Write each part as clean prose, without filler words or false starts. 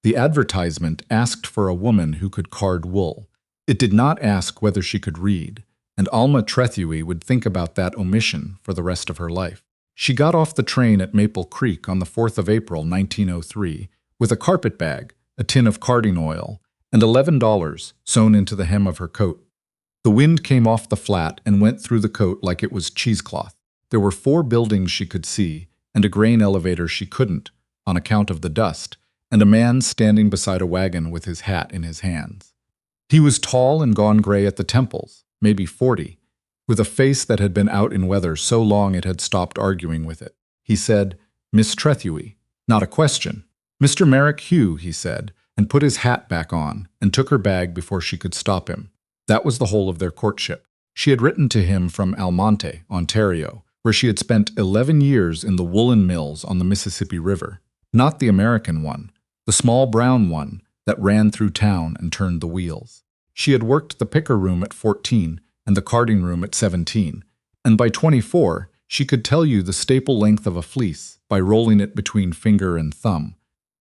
The advertisement asked for a woman who could card wool. It did not ask whether she could read, and Alma Trethewey would think about that omission for the rest of her life. She got off the train at Maple Creek on the 4th of April, 1903, with a carpet bag, a tin of carding oil, and $11 sewn into the hem of her coat. The wind came off the flat and went through the coat like it was cheesecloth. There were 4 buildings she could see, and a grain elevator she couldn't, on account of the dust, and a man standing beside a wagon with his hat in his hands. He was tall and gone gray at the temples, maybe 40, with a face that had been out in weather so long it had stopped arguing with it. He said, "Miss Trethewey." Not a question. "Mr. Merrick Hugh," he said, and put his hat back on, and took her bag before she could stop him. That was the whole of their courtship. She had written to him from Almonte, Ontario, where she had spent 11 years in the woolen mills on the Mississippi River. Not the American one, the small brown one that ran through town and turned the wheels. She had worked the picker room at 14 and the carding room at 17, and by 24 she could tell you the staple length of a fleece by rolling it between finger and thumb,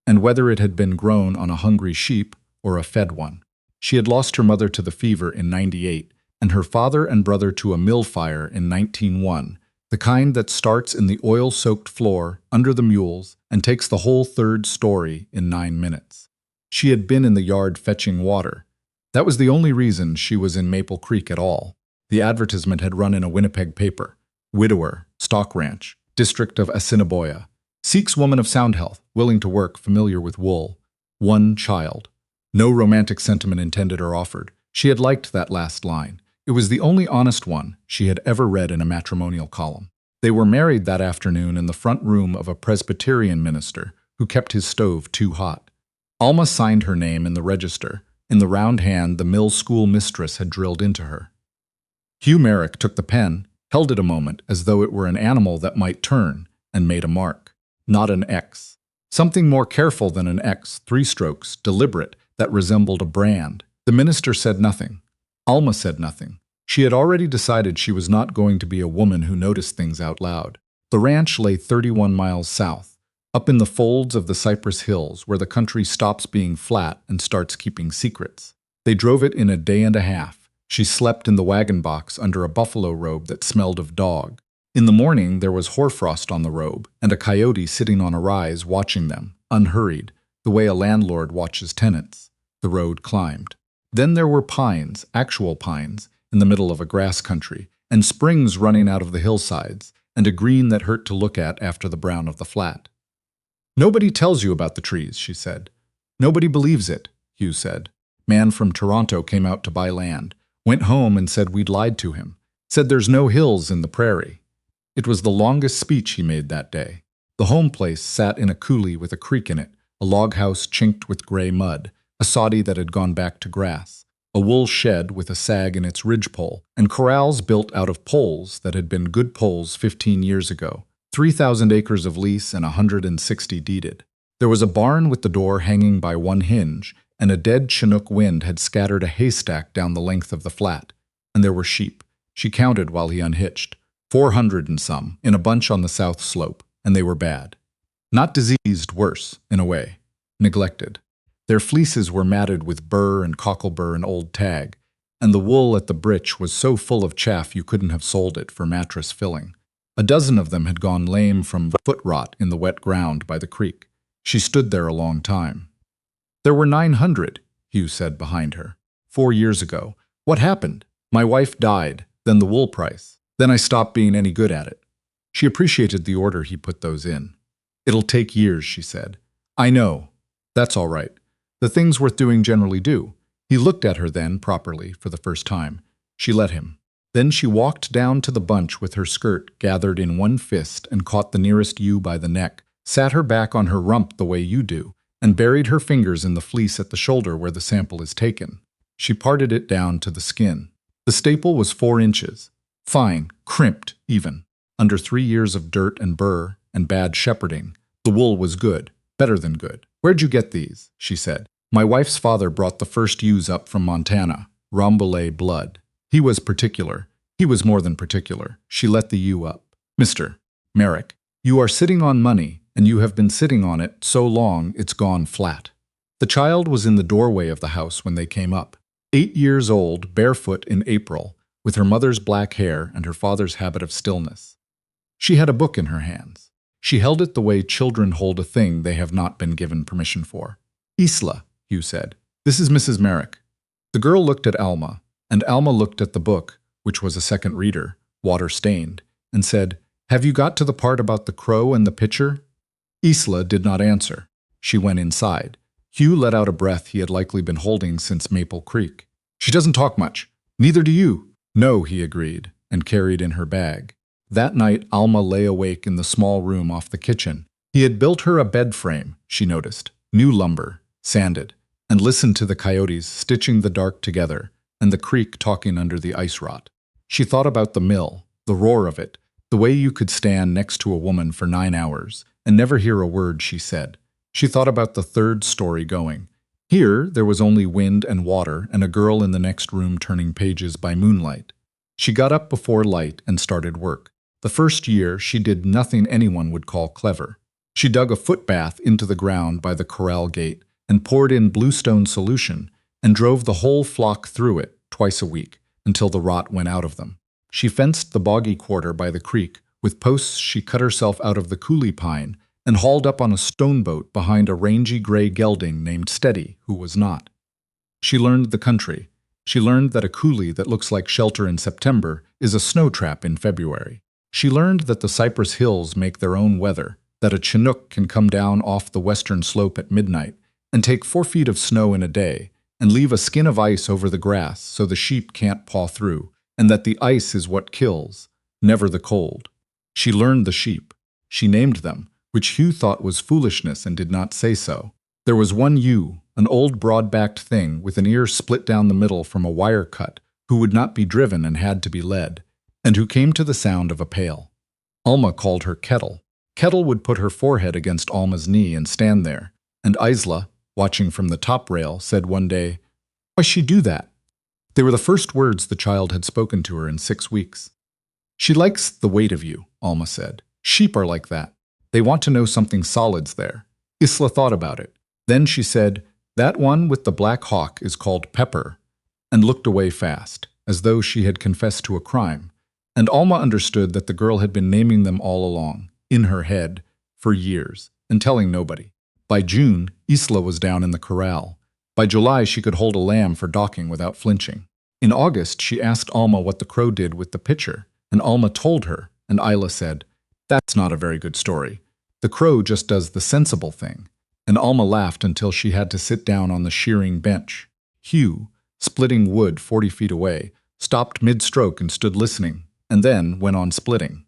and whether it had been grown on a hungry sheep or a fed one. She had lost her mother to the fever in 98, and her father and brother to a mill fire in 1901, the kind that starts in the oil-soaked floor under the mules and takes the whole 3rd story in 9 minutes. She had been in the yard fetching water. That was the only reason she was in Maple Creek at all. The advertisement had run in a Winnipeg paper. Widower, stock ranch, district of Assiniboia. Seeks woman of sound health, willing to work, familiar with wool. 1 child. No romantic sentiment intended or offered. She had liked that last line. It was the only honest one she had ever read in a matrimonial column. They were married that afternoon in the front room of a Presbyterian minister who kept his stove too hot. Alma signed her name in the register, in the round hand the mill school mistress had drilled into her. Hugh Merrick took the pen, held it a moment as though it were an animal that might turn, and made a mark. Not an X. Something more careful than an X, 3 strokes, deliberate, that resembled a brand. The minister said nothing. Alma said nothing. She had already decided she was not going to be a woman who noticed things out loud. The ranch lay 31 miles south, up in the folds of the Cypress Hills, where the country stops being flat and starts keeping secrets. They drove it in a day and a half. She slept in the wagon box under a buffalo robe that smelled of dog. In the morning there was hoarfrost on the robe, and a coyote sitting on a rise watching them, unhurried, the way a landlord watches tenants. The road climbed. Then there were pines, actual pines, in the middle of a grass country, and springs running out of the hillsides, and a green that hurt to look at after the brown of the flat. "Nobody tells you about the trees," she said. "Nobody believes it," Hugh said. Man from Toronto came out to buy land, went home and said we'd lied to him, said there's no hills in the Prairie. It was the longest speech he made that day. The home place sat in a coulee with a creek in it, a log house chinked with gray mud, a soddy that had gone back to grass, a wool shed with a sag in its ridgepole, and corrals built out of poles that had been good poles 15 years ago, 3,000 acres of lease and 160 deeded. There was a barn with the door hanging by one hinge, and a dead Chinook wind had scattered a haystack down the length of the flat. And there were sheep. She counted while he unhitched. 400 and some, in a bunch on the south slope, and they were bad. Not diseased, worse, in a way. Neglected. Their fleeces were matted with burr and cocklebur and old tag, and the wool at the britch was so full of chaff you couldn't have sold it for mattress filling. A dozen of them had gone lame from foot rot in the wet ground by the creek. She stood there a long time. "There were 900, Hugh said behind her. 4 years ago. What happened? My wife died, then the wool price. Then I stopped being any good at it." She appreciated the order he put those in. "It'll take years," she said. "I know. That's all right. The things worth doing generally do." He looked at her then, properly, for the first time. She let him. Then she walked down to the bunch with her skirt gathered in one fist and caught the nearest ewe by the neck, sat her back on her rump the way you do, and buried her fingers in the fleece at the shoulder where the sample is taken. She parted it down to the skin. The staple was 4 inches. Fine, crimped, even. Under 3 years of dirt and burr and bad shepherding, the wool was good, better than good. "Where'd you get these?" she said. "My wife's father brought the first ewes up from Montana, Rambouillet blood. He was particular. He was more than particular." She let the ewe up. "Mr. Merrick, you are sitting on money, and you have been sitting on it so long it's gone flat. The child was in the doorway of the house when they came up. 8 years old, barefoot in April, with her mother's black hair and her father's habit of stillness. She had a book in her hands. She held it the way children hold a thing they have not been given permission for. "Isla," Hugh said. "This is Mrs. Merrick." The girl looked at Alma, and Alma looked at the book, which was a second reader, water-stained, and said, "Have you got to the part about the crow and the pitcher?" Isla did not answer. She went inside. Hugh let out a breath he had likely been holding since Maple Creek. "She doesn't talk much. Neither do you." "No," he agreed, and carried in her bag. That night, Alma lay awake in the small room off the kitchen. He had built her a bed frame, she noticed, new lumber, sanded, and listened to the coyotes stitching the dark together and the creek talking under the ice rot. She thought about the mill, the roar of it, the way you could stand next to a woman for 9 hours and never hear a word she said. She thought about the third story going. Here, there was only wind and water and a girl in the next room turning pages by moonlight. She got up before light and started work. The first year, she did nothing anyone would call clever. She dug a footbath into the ground by the corral gate and poured in bluestone solution and drove the whole flock through it twice a week until the rot went out of them. She fenced the boggy quarter by the creek. With posts she cut herself out of the coulee pine and hauled up on a stone boat behind a rangy gray gelding named Steady, who was not. She learned the country. She learned that a coulee that looks like shelter in September is a snow trap in February. She learned that the Cypress Hills make their own weather, that a Chinook can come down off the western slope at midnight and take 4 feet of snow in a day and leave a skin of ice over the grass so the sheep can't paw through, and that the ice is what kills, never the cold. She learned the sheep. She named them, which Hugh thought was foolishness and did not say so. There was one ewe, an old broad-backed thing with an ear split down the middle from a wire cut, who would not be driven and had to be led, and who came to the sound of a pail. Alma called her Kettle. Kettle would put her forehead against Alma's knee and stand there, and Isla, watching from the top rail, said one day, "Why she do that?" They were the first words the child had spoken to her in 6 weeks. "She likes the weight of you," Alma said. "Sheep are like that. They want to know something solid's there." Isla thought about it. Then she said, "That one with the black hawk is called Pepper," and looked away fast, as though she had confessed to a crime. And Alma understood that the girl had been naming them all along, in her head, for years, and telling nobody. By June, Isla was down in the corral. By July, she could hold a lamb for docking without flinching. In August, she asked Alma what the crow did with the pitcher, and Alma told her, and Isla said, "That's not a very good story. The crow just does the sensible thing." And Alma laughed until she had to sit down on the shearing bench. Hugh, splitting wood 40 feet away, stopped mid-stroke and stood listening, and then went on splitting.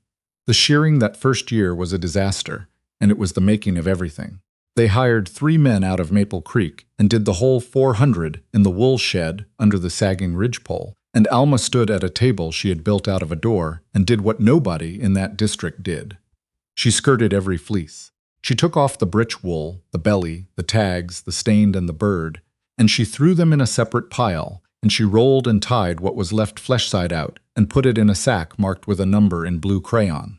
The shearing that first year was a disaster, and it was the making of everything. They hired 3 men out of Maple Creek and did the whole 400 in the wool shed under the sagging ridgepole, and Alma stood at a table she had built out of a door and did what nobody in that district did. She skirted every fleece. She took off the breech wool, the belly, the tags, the stained and the bird, and she threw them in a separate pile, and she rolled and tied what was left flesh side out and put it in a sack marked with a number in blue crayon.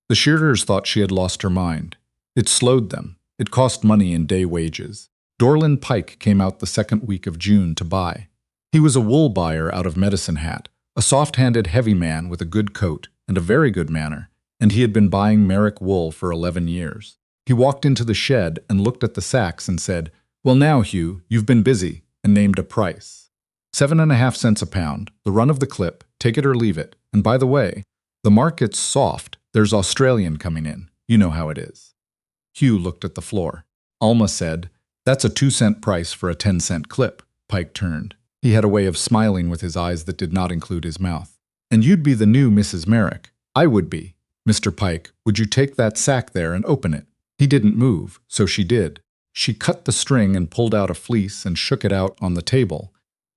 The shearers thought she had lost her mind. It slowed them. It cost money in day wages. Dorland Pike came out the second week of June to buy. He was a wool buyer out of Medicine Hat, a soft-handed heavy man with a good coat and a very good manner, and he had been buying Merrick wool for 11 years. He walked into the shed and looked at the sacks and said, "Well now, Hugh, you've been busy," and named a price. 7.5 cents a pound, the run of the clip, take it or leave it, and by the way, the market's soft, there's Australian coming in, you know how it is. Hugh looked at the floor. Alma said, "That's a 2-cent price for a 10-cent clip." Pike turned. He had a way of smiling with his eyes that did not include his mouth. "And you'd be the new Mrs. Merrick." "I would be." "Mr. Pike, would you take that sack there and open it?" He didn't move, so she did. She cut the string and pulled out a fleece and shook it out on the table,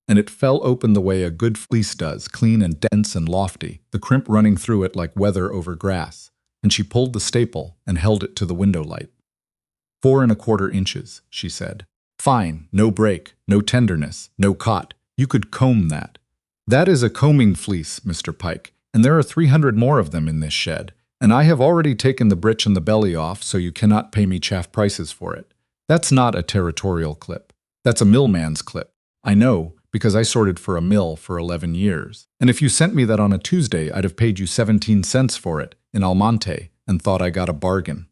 and it fell open the way a good fleece does, clean and dense and lofty, the crimp running through it like weather over grass, and she pulled the staple and held it to the window light. 4¼ inches, she said. "Fine, no break, no tenderness, no cot. You could comb that." "That is a combing fleece, Mr. Pike, and there are 300 more of them in this shed, and I have already taken the breech and the belly off, so you cannot pay me chaff prices for it. That's not a territorial clip. That's a millman's clip. I know, because I sorted for a mill for 11 years. And if you sent me that on a Tuesday, I'd have paid you 17 cents for it in Almonte and thought I got a bargain.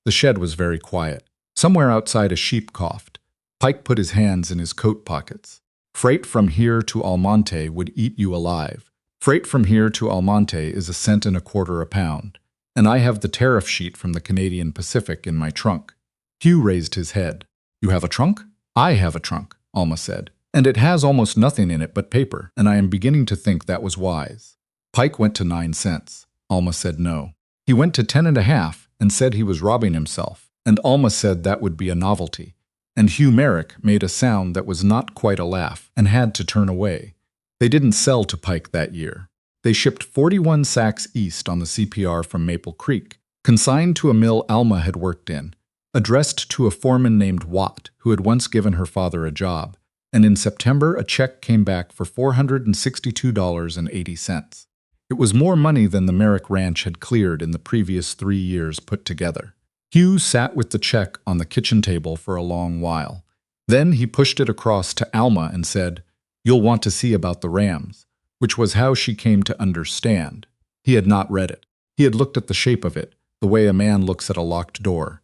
The shed was very quiet. Somewhere outside a sheep coughed. Pike put his hands in his coat pockets. Freight from here to Almonte would eat you alive. Freight from here to Almonte is 1.25 cents a pound. And I have the tariff sheet from the Canadian Pacific in my trunk. Hugh raised his head. You have a trunk? I have a trunk, Alma said. And it has almost nothing in it but paper, and I am beginning to think that was wise. Pike went to 9 cents. Alma said no. He went to 10.5 and said he was robbing himself, and Alma said that would be a novelty. And Hugh Merrick made a sound that was not quite a laugh and had to turn away. They didn't sell to Pike that year. They shipped 41 sacks east on the CPR from Maple Creek, consigned to a mill Alma had worked in, addressed to a foreman named Watt, who had once given her father a job, and in September a check came back for $462.80. It was more money than the Merrick Ranch had cleared in the previous 3 years put together. Hugh sat with the check on the kitchen table for a long while. Then he pushed it across to Alma and said, "You'll want to see about the rams," which was how she came to understand. He had not read it. He had looked at the shape of it, the way a man looks at a locked door.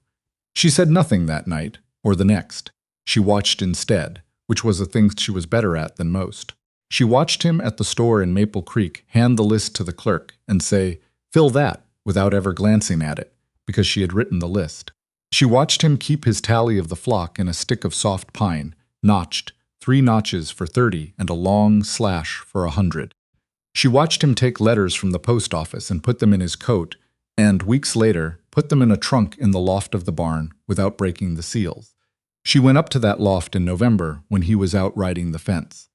She said nothing that night, or the next. She watched instead, which was a thing she was better at than most. She watched him at the store in Maple Creek hand the list to the clerk and say, "Fill that," without ever glancing at it, because she had written the list. She watched him keep his tally of the flock in a stick of soft pine, notched, 3 notches for 30 and a long slash for 100. She watched him take letters from the post office and put them in his coat, and, weeks later, put them in a trunk in the loft of the barn without breaking the seals. She went up to that loft in November when he was out riding the fence.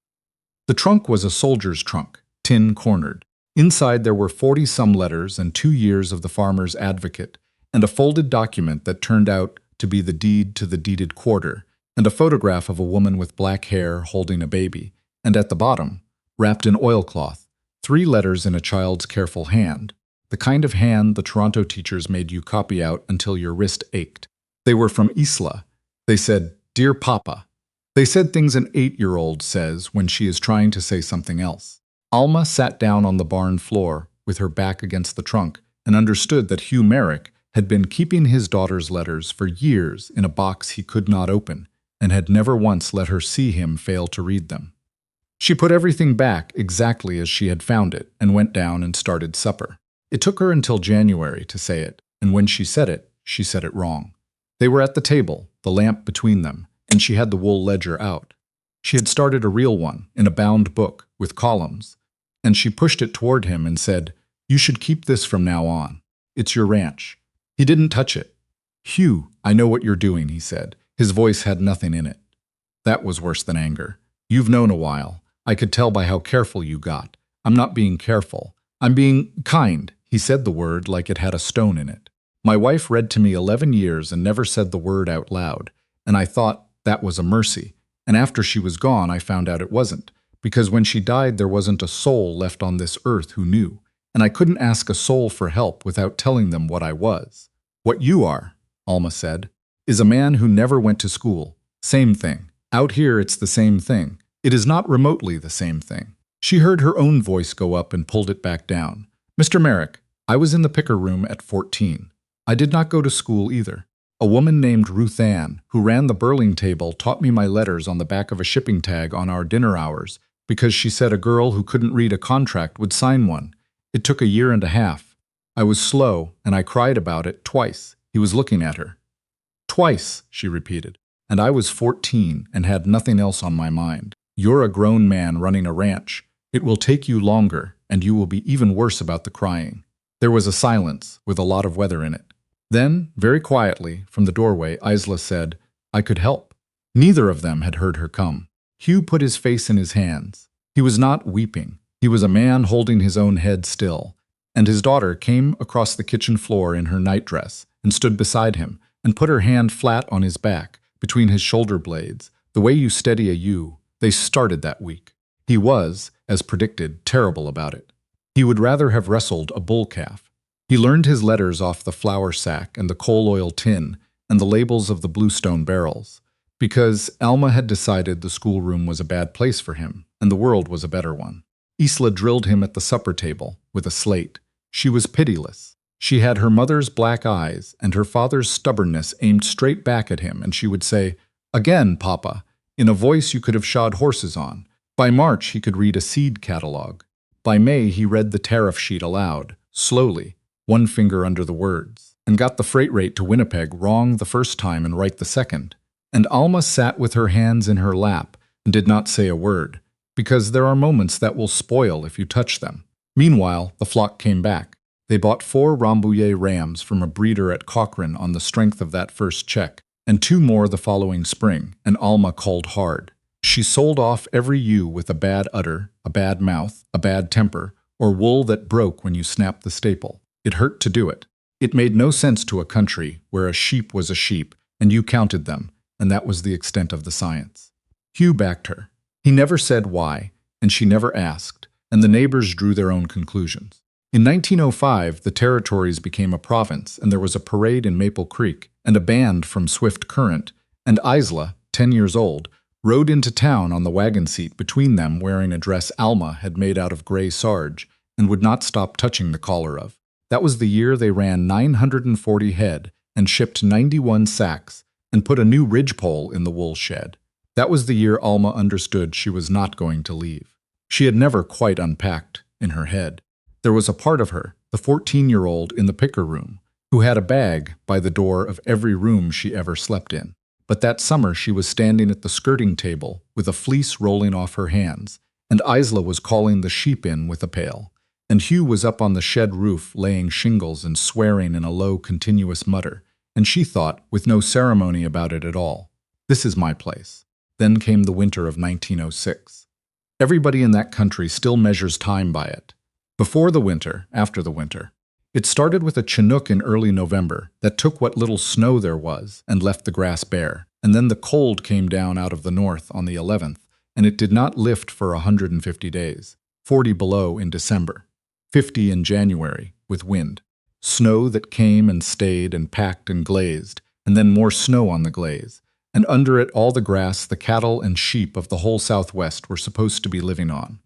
The trunk was a soldier's trunk, tin-cornered. Inside there were 40-some letters and 2 years of the farmer's advocate, and a folded document that turned out to be the deed to the deeded quarter, and a photograph of a woman with black hair holding a baby, and at the bottom, wrapped in oilcloth, 3 letters in a child's careful hand, the kind of hand the Toronto teachers made you copy out until your wrist ached. They were from Isla. They said, "Dear Papa." They said things an 8-year-old says when she is trying to say something else. Alma sat down on the barn floor with her back against the trunk and understood that Hugh Merrick had been keeping his daughter's letters for years in a box he could not open and had never once let her see him fail to read them. She put everything back exactly as she had found it and went down and started supper. It took her until January to say it, and when she said it wrong. They were at the table, the lamp between them, and she had the wool ledger out. She had started a real one, in a bound book, with columns, and she pushed it toward him and said, "You should keep this from now on. It's your ranch." He didn't touch it. "Hugh, I know what you're doing," he said. His voice had nothing in it. That was worse than anger. "You've known a while. I could tell by how careful you got. I'm not being careful. I'm being kind." He said the word like it had a stone in it. "My wife read to me 11 years and never said the word out loud, and I thought that was a mercy. And after she was gone, I found out it wasn't, because when she died there wasn't a soul left on this earth who knew, and I couldn't ask a soul for help without telling them what I was. What you are," Alma said, "is a man who never went to school. Same thing. Out here it's the same thing. It is not remotely the same thing." She heard her own voice go up and pulled it back down. "Mr. Merrick, I was in the picker room at 14. I did not go to school either. A woman named Ruth Ann, who ran the burling table, taught me my letters on the back of a shipping tag on our dinner hours because she said a girl who couldn't read a contract would sign one. It took a year and a half. I was slow, and I cried about it twice." He was looking at her. "Twice," she repeated. "And I was 14 and had nothing else on my mind. You're a grown man running a ranch. It will take you longer, and you will be even worse about the crying." There was a silence, with a lot of weather in it. Then, very quietly, from the doorway, Isla said, "I could help." Neither of them had heard her come. Hugh put his face in his hands. He was not weeping. He was a man holding his own head still. And his daughter came across the kitchen floor in her nightdress and stood beside him and put her hand flat on his back, between his shoulder blades, the way you steady a ewe. They started that week. He was, as predicted, terrible about it. He would rather have wrestled a bull calf. He learned his letters off the flour sack and the coal oil tin, and the labels of the bluestone barrels, because Alma had decided the schoolroom was a bad place for him, and the world was a better one. Isla drilled him at the supper table with a slate. She was pitiless. She had her mother's black eyes and her father's stubbornness aimed straight back at him, and she would say, "Again, Papa," in a voice you could have shod horses on. By March, he could read a seed catalog. By May, he read the tariff sheet aloud, slowly, one finger under the words, and got the freight rate to Winnipeg wrong the first time and right the second. And Alma sat with her hands in her lap and did not say a word, because there are moments that will spoil if you touch them. Meanwhile, the flock came back. They bought 4 Rambouillet rams from a breeder at Cochrane on the strength of that first check, and 2 more the following spring, and Alma called hard. She sold off every ewe with a bad udder, a bad mouth, a bad temper, or wool that broke when you snapped the staple. It hurt to do it. It made no sense to a country where a sheep was a sheep, and you counted them, and that was the extent of the science. Hugh backed her. He never said why, and she never asked, and the neighbors drew their own conclusions. In 1905, the territories became a province, and there was a parade in Maple Creek, and a band from Swift Current, and Isla, 10 years old, rode into town on the wagon seat between them wearing a dress Alma had made out of gray sarge, and would not stop touching the collar of. That was the year they ran 940 head, and shipped 91 sacks, and put a new ridgepole in the wool shed. That was the year Alma understood she was not going to leave. She had never quite unpacked in her head. There was a part of her, the 14-year-old in the picker room, who had a bag by the door of every room she ever slept in. But that summer she was standing at the skirting table with a fleece rolling off her hands, and Isla was calling the sheep in with a pail, and Hugh was up on the shed roof laying shingles and swearing in a low, continuous mutter, and she thought, with no ceremony about it at all, "This is my place." Then came the winter of 1906. Everybody in that country still measures time by it. Before the winter, after the winter. It started with a Chinook in early November that took what little snow there was and left the grass bare, and then the cold came down out of the north on the 11th, and it did not lift for 150 days, 40 below in December, 50 in January, with wind. Snow that came and stayed and packed and glazed, and then more snow on the glaze, and under it all the grass the cattle and sheep of the whole Southwest were supposed to be living on.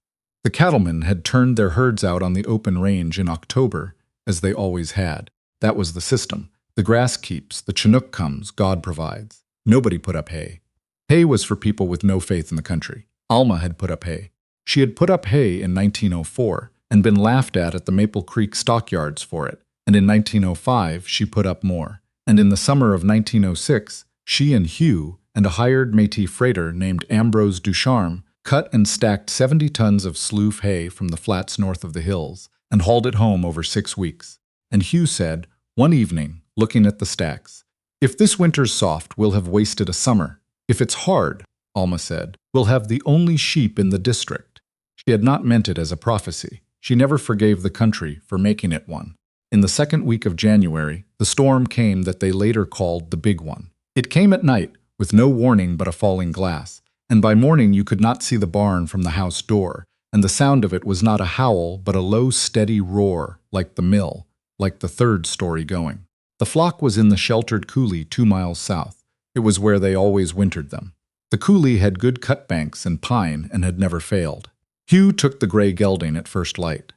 The cattlemen had turned their herds out on the open range in October, as they always had. That was the system. The grass keeps, the Chinook comes, God provides. Nobody put up hay. Hay was for people with no faith in the country. Alma had put up hay. She had put up hay in 1904 and been laughed at the Maple Creek stockyards for it, and in 1905 she put up more. And in the summer of 1906, she and Hugh and a hired Métis freighter named Ambrose Ducharme cut and stacked 70 tons of slough hay from the flats north of the hills, and hauled it home over 6 weeks. And Hugh said, one evening, looking at the stacks, "If this winter's soft, we'll have wasted a summer. If it's hard," Alma said, "we'll have the only sheep in the district." She had not meant it as a prophecy. She never forgave the country for making it one. In the second week of January, the storm came that they later called the Big One. It came at night, with no warning but a falling glass, and by morning you could not see the barn from the house door, and the sound of it was not a howl, but a low, steady roar, like the mill, like the third story going. The flock was in the sheltered coulee 2 miles south. It was where they always wintered them. The coulee had good cut banks and pine and had never failed. Hugh took the gray gelding at first light.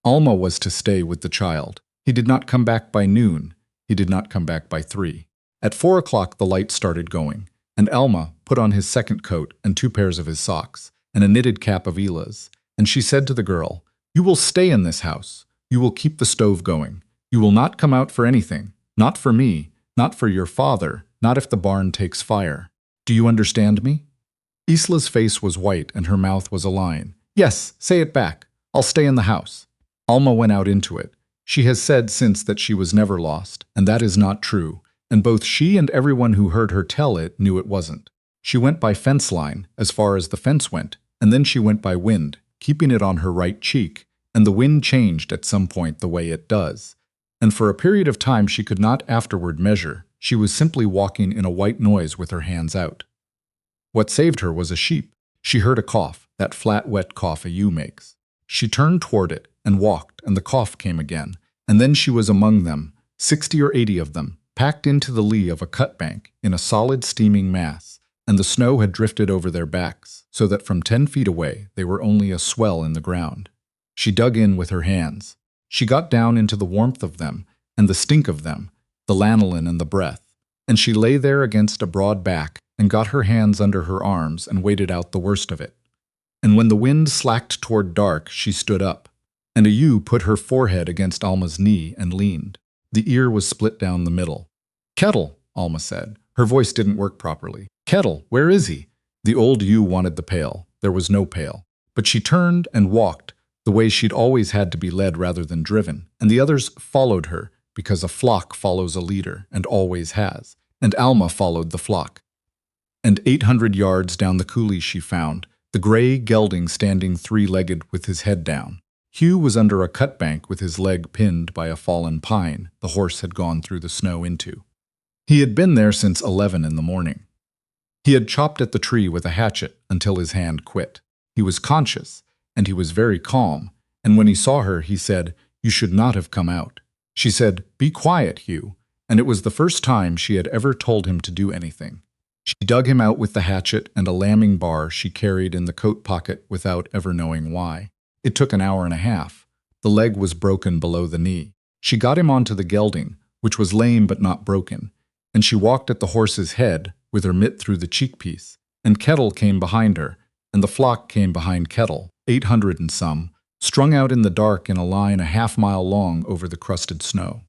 Alma was to stay with the child. He did not come back by noon. He did not come back by 3. At 4 o'clock the light started going, and Alma put on his second coat and 2 pairs of his socks, and a knitted cap of Ila's. And she said to the girl, "You will stay in this house. You will keep the stove going. You will not come out for anything. Not for me. Not for your father. Not if the barn takes fire. Do you understand me?" Isla's face was white and her mouth was a line. "Yes, say it back. I'll stay in the house." Alma went out into it. She has said since that she was never lost, and that is not true, and both she and everyone who heard her tell it knew it wasn't. She went by fence line, as far as the fence went, and then she went by wind, keeping it on her right cheek, and the wind changed at some point the way it does. And for a period of time she could not afterward measure. She was simply walking in a white noise with her hands out. What saved her was a sheep. She heard a cough, that flat, wet cough a ewe makes. She turned toward it and walked, and the cough came again, and then she was among them, 60 or 80 of them, packed into the lee of a cut bank in a solid steaming mass, and the snow had drifted over their backs, so that from 10 feet away they were only a swell in the ground. She dug in with her hands. She got down into the warmth of them, and the stink of them, the lanolin and the breath, and she lay there against a broad back and got her hands under her arms and waited out the worst of it. And when the wind slacked toward dark, she stood up, and a ewe put her forehead against Alma's knee and leaned. The ear was split down the middle. "Kettle," Alma said. Her voice didn't work properly. "Kettle, where is he?" The old ewe wanted the pail. There was no pail. But she turned and walked, the way she'd always had to be led rather than driven, and the others followed her, because a flock follows a leader, and always has, and Alma followed the flock. And 800 yards down the coulee she found the gray gelding standing three-legged with his head down. Hugh was under a cut bank with his leg pinned by a fallen pine the horse had gone through the snow into. He had been there since 11 in the morning. He had chopped at the tree with a hatchet until his hand quit. He was conscious, and he was very calm, and when he saw her, he said, "You should not have come out." She said, "Be quiet, Hugh," and it was the first time she had ever told him to do anything. She dug him out with the hatchet and a lambing bar she carried in the coat pocket without ever knowing why. It took an hour and a half. The leg was broken below the knee. She got him onto the gelding, which was lame but not broken, and she walked at the horse's head with her mitt through the cheekpiece, and Kettle came behind her, and the flock came behind Kettle, 800 and some, strung out in the dark in a line a half-mile long over the crusted snow.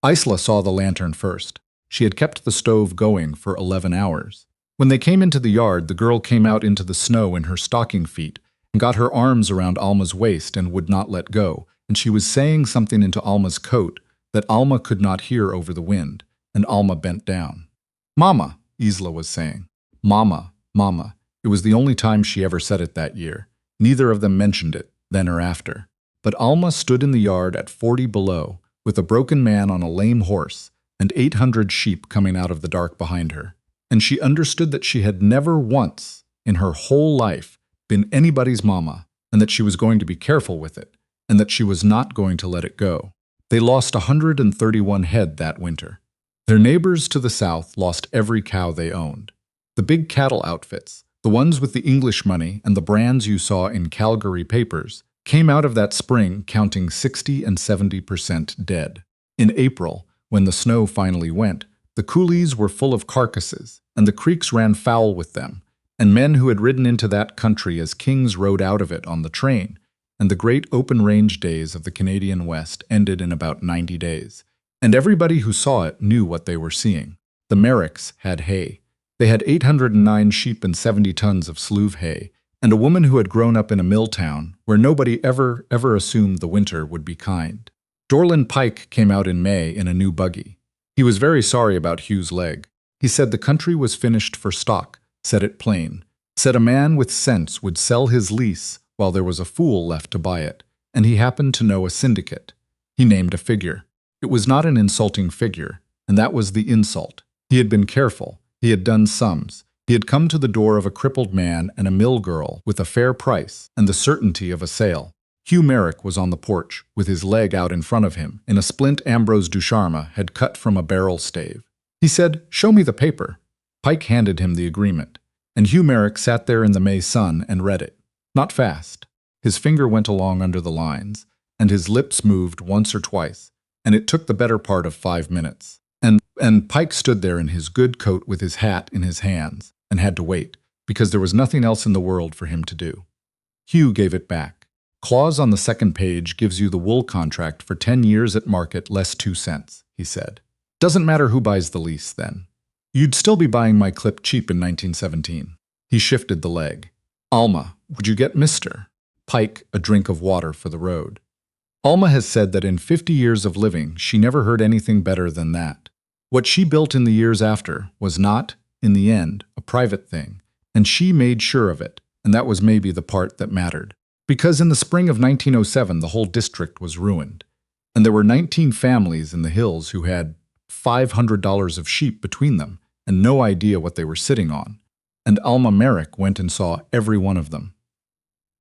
Isla saw the lantern first. She had kept the stove going for 11 hours. When they came into the yard, the girl came out into the snow in her stocking feet and got her arms around Alma's waist and would not let go, and she was saying something into Alma's coat that Alma could not hear over the wind, and Alma bent down. "Mama," Isla was saying. "Mama, Mama." It was the only time she ever said it that year. Neither of them mentioned it, then or after. But Alma stood in the yard at 40 below, with a broken man on a lame horse, and 800 sheep coming out of the dark behind her. And she understood that she had never once, in her whole life, been anybody's mama, and that she was going to be careful with it, and that she was not going to let it go. They lost 131 head that winter. Their neighbors to the south lost every cow they owned. The big cattle outfits, the ones with the English money and the brands you saw in Calgary papers, came out of that spring counting 60 and 70% dead. In April, when the snow finally went, the coulees were full of carcasses, and the creeks ran foul with them, and men who had ridden into that country as kings rode out of it on the train, and the great open-range days of the Canadian West ended in about 90 days. And everybody who saw it knew what they were seeing. The Merricks had hay. They had 809 sheep and 70 tons of slough hay, and a woman who had grown up in a mill town where nobody ever assumed the winter would be kind. Dorland Pike came out in May in a new buggy. He was very sorry about Hugh's leg. He said the country was finished for stock, said it plain, said a man with sense would sell his lease while there was a fool left to buy it, and he happened to know a syndicate. He named a figure. It was not an insulting figure, and that was the insult. He had been careful. He had done sums. He had come to the door of a crippled man and a mill girl with a fair price and the certainty of a sale. Hugh Merrick was on the porch, with his leg out in front of him, in a splint Ambrose Ducharme had cut from a barrel stave. He said, "Show me the paper." Pike handed him the agreement, and Hugh Merrick sat there in the May sun and read it. Not fast. His finger went along under the lines, and his lips moved once or twice, and it took the better part of 5 minutes. And Pike stood there in his good coat with his hat in his hands, and had to wait, because there was nothing else in the world for him to do. Hugh gave it back. "Clause on the second page gives you the wool contract for 10 years at market less 2 cents, he said. "Doesn't matter who buys the lease, then. You'd still be buying my clip cheap in 1917. He shifted the leg. "Alma, would you get Mr. Pike a drink of water for the road?" Alma has said that in 50 years of living, she never heard anything better than that. What she built in the years after was not, in the end, a private thing, and she made sure of it, and that was maybe the part that mattered. Because in the spring of 1907, the whole district was ruined, and there were 19 families in the hills who had $500 of sheep between them and no idea what they were sitting on, and Alma Merrick went and saw every one of them.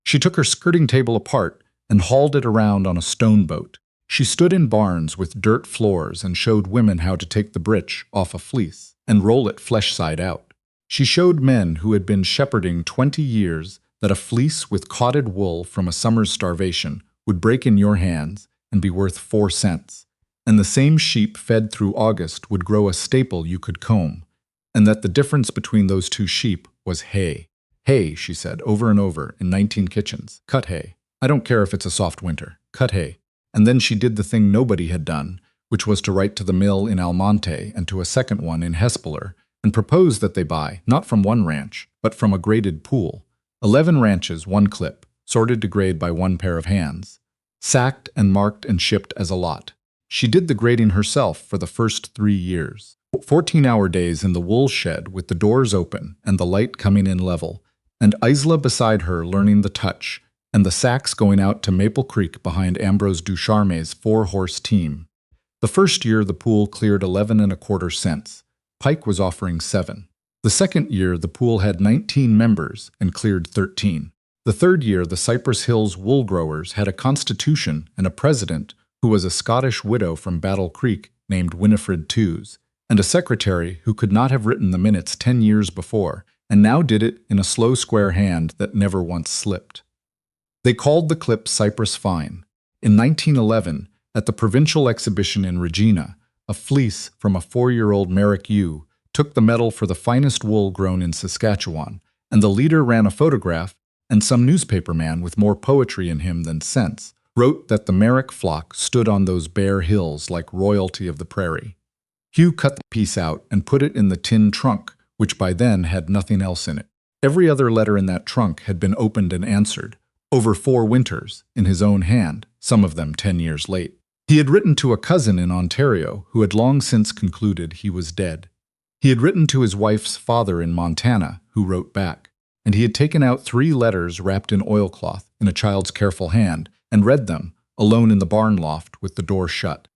She took her skirting table apart and hauled it around on a stone boat. She stood in barns with dirt floors and showed women how to take the britch off a fleece and roll it flesh side out. She showed men who had been shepherding 20 years that a fleece with cotted wool from a summer's starvation would break in your hands and be worth 4 cents, and the same sheep fed through August would grow a staple you could comb, and that the difference between those two sheep was hay. Hay, she said over and over in 19 kitchens. Cut hay. I don't care if it's a soft winter. Cut hay. And then she did the thing nobody had done, which was to write to the mill in Almonte and to a second one in Hespeler, and propose that they buy, not from one ranch, but from a graded pool. 11 ranches, 1 clip, sorted to grade by 1 pair of hands, sacked and marked and shipped as a lot. She did the grading herself for the first 3 years. 14-hour days in the wool shed with the doors open and the light coming in level, and Isla beside her learning the touch, and the sacks going out to Maple Creek behind Ambrose Ducharme's 4-horse team. The first year the pool cleared 11.25 cents. Pike was offering 7. The second year the pool had 19 members and cleared 13. The third year the Cypress Hills wool growers had a constitution and a president who was a Scottish widow from Battle Creek named Winifred Tews, and a secretary who could not have written the minutes 10 years before, and now did it in a slow square hand that never once slipped. They called the clip Cypress Fine. In 1911, at the provincial exhibition in Regina, a fleece from a 4-year-old Merrick ewe took the medal for the finest wool grown in Saskatchewan, and the leader ran a photograph, and some newspaper man with more poetry in him than sense wrote that the Merrick flock stood on those bare hills like royalty of the prairie. Hugh cut the piece out and put it in the tin trunk, which by then had nothing else in it. Every other letter in that trunk had been opened and answered, over 4 winters, in his own hand, some of them 10 years late. He had written to a cousin in Ontario who had long since concluded he was dead. He had written to his wife's father in Montana, who wrote back, and he had taken out 3 letters wrapped in oilcloth in a child's careful hand and read them, alone in the barn loft with the door shut.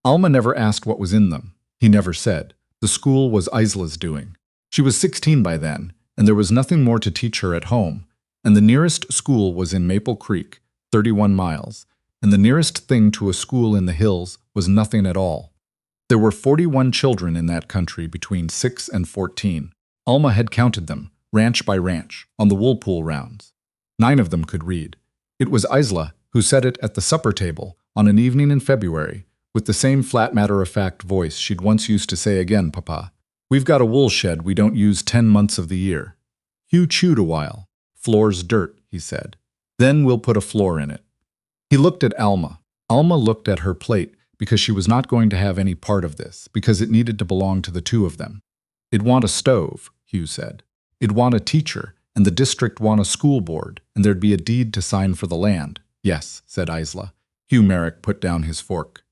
Alma never asked what was in them. He never said. The school was Isla's doing. She was 16 by then, and there was nothing more to teach her at home, and the nearest school was in Maple Creek, 31 miles, and the nearest thing to a school in the hills was nothing at all. There were 41 children in that country between 6 and 14. Alma had counted them, ranch by ranch, on the wool pool rounds. 9 of them could read. It was Isla who said it at the supper table on an evening in February, with the same flat matter-of-fact voice she'd once used to say again, Papa. We've got a wool shed we don't use 10 months of the year. Hugh chewed a while. Floor's dirt, he said. Then we'll put a floor in it. He looked at Alma. Alma looked at her plate because she was not going to have any part of this, because it needed to belong to the 2 of them. It'd want a stove, Hugh said. It'd want a teacher, and the district want a school board, and there'd be a deed to sign for the land. Yes, said Isla. Hugh Merrick put down his fork.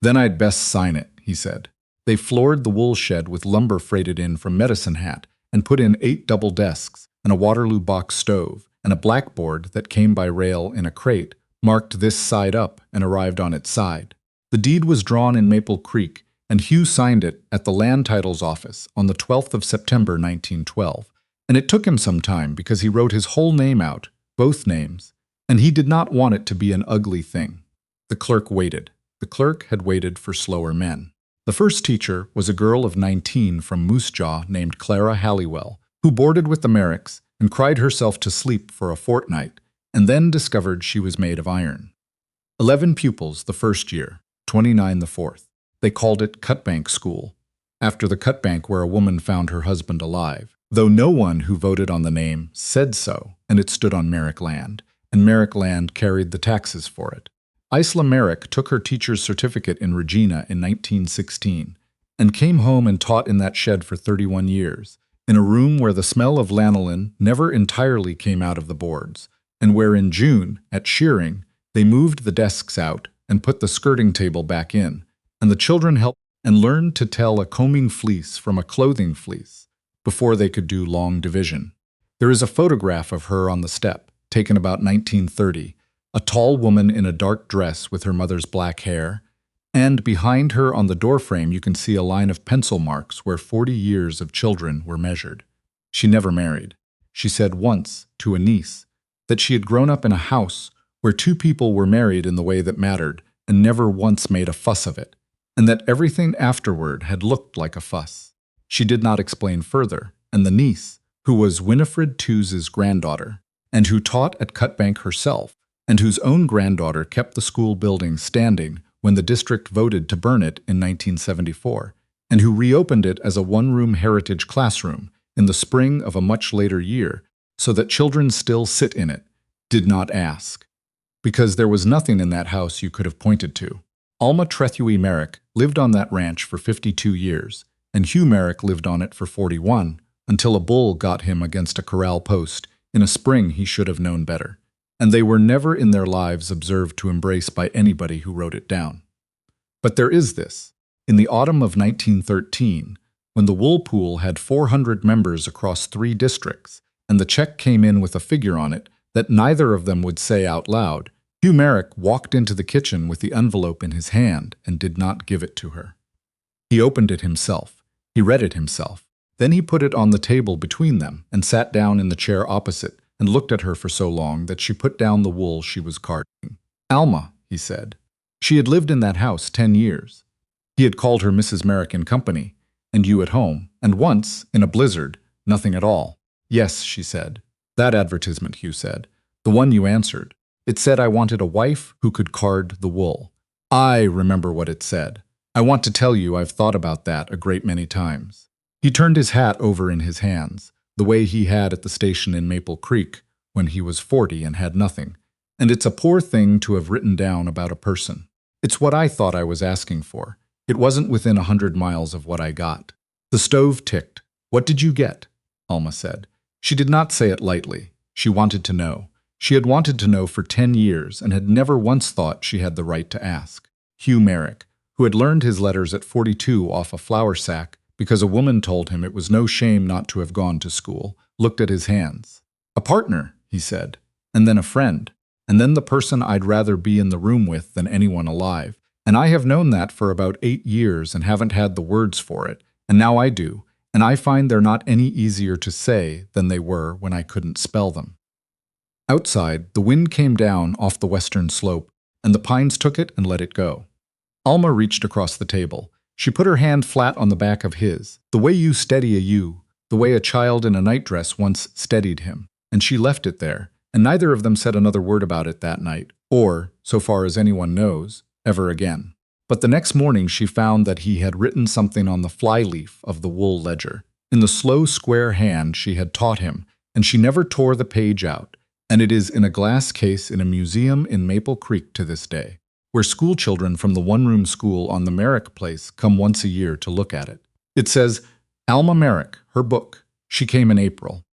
Then I'd best sign it, he said. They floored the wool shed with lumber freighted in from Medicine Hat and put in 8 double desks and a Waterloo box stove and a blackboard that came by rail in a crate, marked this side up and arrived on its side. The deed was drawn in Maple Creek, and Hugh signed it at the Land Titles Office on the 12th of September 1912, and it took him some time because he wrote his whole name out, both names, and he did not want it to be an ugly thing. The clerk waited. The clerk had waited for slower men. The first teacher was a girl of 19 from Moose Jaw named Clara Halliwell, who boarded with the Merricks and cried herself to sleep for a fortnight, and then discovered she was made of iron. 11 pupils the first year, 29 the fourth. They called it Cutbank School, after the cutbank where a woman found her husband alive, though no one who voted on the name said so, and it stood on Merrick land, and Merrick land carried the taxes for it. Isla Merrick took her teacher's certificate in Regina in 1916, and came home and taught in that shed for 31 years, in a room where the smell of lanolin never entirely came out of the boards, and where in June, at shearing, they moved the desks out and put the skirting table back in, and the children helped and learned to tell a combing fleece from a clothing fleece before they could do long division. There is a photograph of her on the step, taken about 1930, a tall woman in a dark dress with her mother's black hair, and behind her on the doorframe you can see a line of pencil marks where 40 years of children were measured. She never married. She said once, to a niece, that she had grown up in a house where 2 people were married in the way that mattered, and never once made a fuss of it, and that everything afterward had looked like a fuss. She did not explain further, and the niece, who was Winifred Tewes's granddaughter, and who taught at Cutbank herself, and whose own granddaughter kept the school building standing when the district voted to burn it in 1974, and who reopened it as a one-room heritage classroom in the spring of a much later year so that children still sit in it, did not ask. Because there was nothing in that house you could have pointed to. Alma Trethewey Merrick lived on that ranch for 52 years, and Hugh Merrick lived on it for 41, until a bull got him against a corral post in a spring he should have known better, and they were never in their lives observed to embrace by anybody who wrote it down. But there is this. In the autumn of 1913, when the wool pool had 400 members across 3 districts, and the check came in with a figure on it that neither of them would say out loud, Hugh Merrick walked into the kitchen with the envelope in his hand and did not give it to her. He opened it himself. He read it himself. Then he put it on the table between them and sat down in the chair opposite and looked at her for so long that she put down the wool she was carding. Alma, he said. She had lived in that house 10 years. He had called her Mrs. Merrick in company, and you at home, and once, in a blizzard, nothing at all. Yes, she said. That advertisement, Hugh said. The one you answered. It said I wanted a wife who could card the wool. I remember what it said. I want to tell you I've thought about that a great many times. He turned his hat over in his hands, the way he had at the station in Maple Creek when he was 40 and had nothing. And it's a poor thing to have written down about a person. It's what I thought I was asking for. It wasn't within 100 miles of what I got. The stove ticked. What did you get? Alma said. She did not say it lightly. She wanted to know. She had wanted to know for 10 years and had never once thought she had the right to ask. Hugh Merrick, who had learned his letters at 42 off a flour sack because a woman told him it was no shame not to have gone to school, looked at his hands. A partner, he said, and then a friend, and then the person I'd rather be in the room with than anyone alive. And I have known that for about 8 years and haven't had the words for it, and now I do, and I find they're not any easier to say than they were when I couldn't spell them. Outside, the wind came down off the western slope, and the pines took it and let it go. Alma reached across the table. She put her hand flat on the back of his, the way you steady a ewe, the way a child in a nightdress once steadied him, and she left it there, and neither of them said another word about it that night, or, so far as anyone knows, ever again. But the next morning she found that he had written something on the flyleaf of the wool ledger, in the slow square hand she had taught him, and she never tore the page out, and it is in a glass case in a museum in Maple Creek to this day, where schoolchildren from the one-room school on the Merrick place come once a year to look at it. It says, Alma Merrick, her book. She came in April.